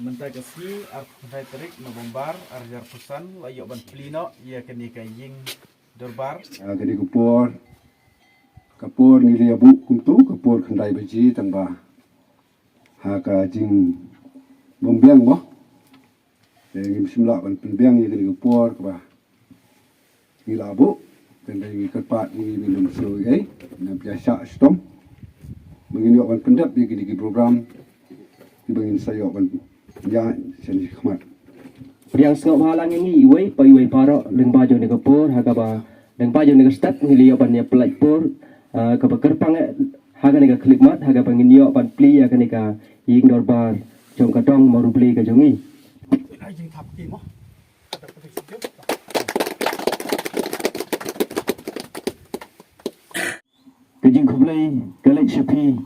Mentagasi artai terik November arjar pusan layok ban plino ia kini kaying dorbar Gadi kapur ngili abu kuntu kapur kandai beji tangba haka jing bombiang boh ngim simla ban pembiang ia gadi kapur kaba ngila abu kandai ngi kerpat ngi minum suai ai na biasa stom mengini ban pendap ia gadi program dibangin saya ban ya seni khmat yang sengau halang ini iwai paro leng baju ni kapur hagaba leng baju ni start ngili ban ya pelai pur kaba kerpang haga ni klikmat haga pangin yo ban pli ya ni ka ying dorbar jong katong maru pli ka jongi ai jing thap ki mo kejing khublai kalai sepi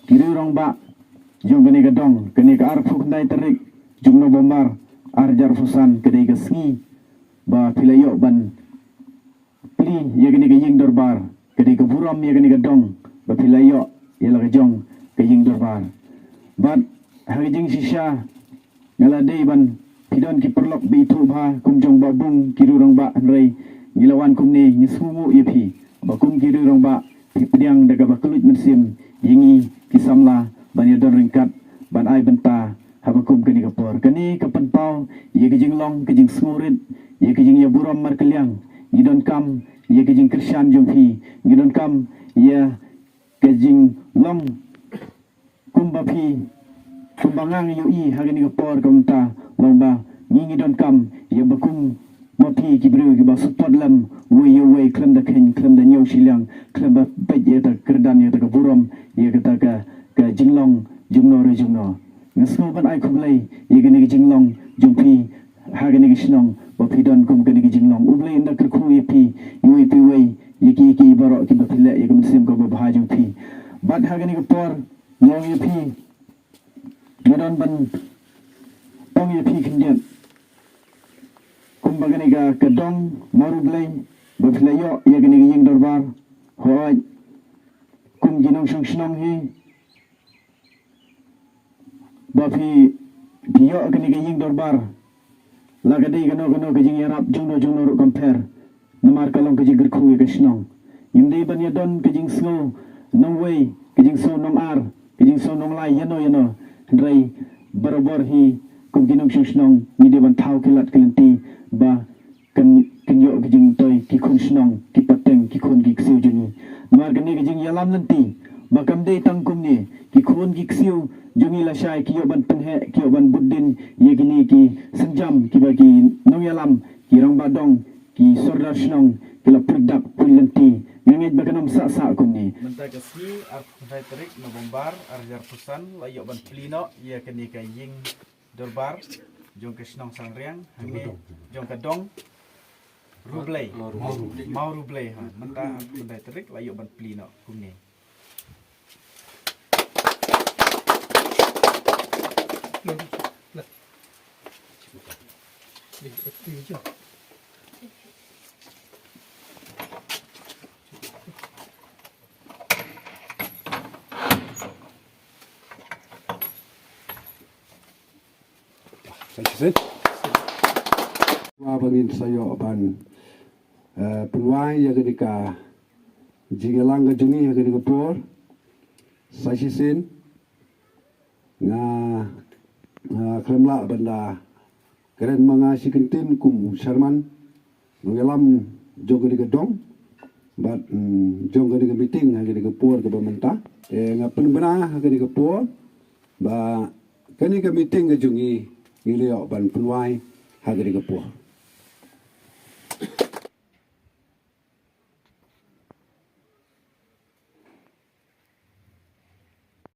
kiru rong ba jong kani ka dong kani ka arfu kandai terik jong no bombar arjar fusan kani ka sngi ba pilayo ban pli ya kani ka ying dorbar kani ka buram ya kani ka dong ba pilayo ya la ka jong ka ying dorbar bat hagijing sisha ngaladei ban pidon ki perlok bi thu bha kum jong ba bung kiru rong ba rei gilawan kum ni ni sumu ye phi ba kum kiru rong ba pi pediang daga ba kelut mensim yingi kisamla ban ya don ringkat ban ai benta habakum kani kapor kani kapanpau ye kijing long kijing smurit ye kijing ya buram mar kelyang ngidon kam ye kijing krisyan jonghi ngidon kam ye kijing long kumbapi kumbangang yui hagani kapor kamta lomba ngidon kam ye bakum mapi kibru ki ba support lam we klem da khen klem da nyau silang klem ba pej ye ta kerdan ye ta buram ye kata ka jinglong jungno re jungno ngasno ban ai khublai ye gani jinglong jungpi hagani gisnong ba pidon kum gani jinglong ublai inda kerkhu ye pi yui pi we ye ki baro ki ba phile ye kum sim ko ba bha jungpi bat hagani ko por nyong ye pi ngadon ban tong ye pi khindian kum bagani ga kedong maru blai ba phile yo ye gani ying dorbar hoi kum jinong shnong hi bafi piyo kini kejing dorbar lagadi kano kejing yarap jungno ro compare namar kalong kejing gerkhu ke snong imdei ban yadon kejing snow nong wei kejing so nong ar kejing so nong lai yano rai barabor hi kum ginong snong ni de ban thau kilat kelenti ba kan yo kejing toy ki khun snong ki pateng ki khun ki ksiu jungi namar kini kejing yalam lenti bakam dei tangkum ni ki khun ki ksiu jungi la syai kiyo ban penhe kiyo ban buddin ye gini ki senjam ki bagi nong yalam ki rong badong ki sordar snong ki la produk pulenti ngengit bakanam sa kum ni Mentagasi artai terik November arjar pusan layok ban plino ia kini kaying dorbar jong kesnong sangriang hangi jong kadong rublai mau rublai ha mentai terik layok ban plino kumni wa bangin sayo ban penwai ya gadi ka jingelang ga jungi ya gadi kapur sasisin nga kremla banda keren manga sikentin kum sharman ngelam jogo di gedong bat jogo di meeting ha gadi kapur ke bamenta nga penbena ha gadi kapur ba kani ke meeting ga jungi ngilio ban penwai ha gadi kapur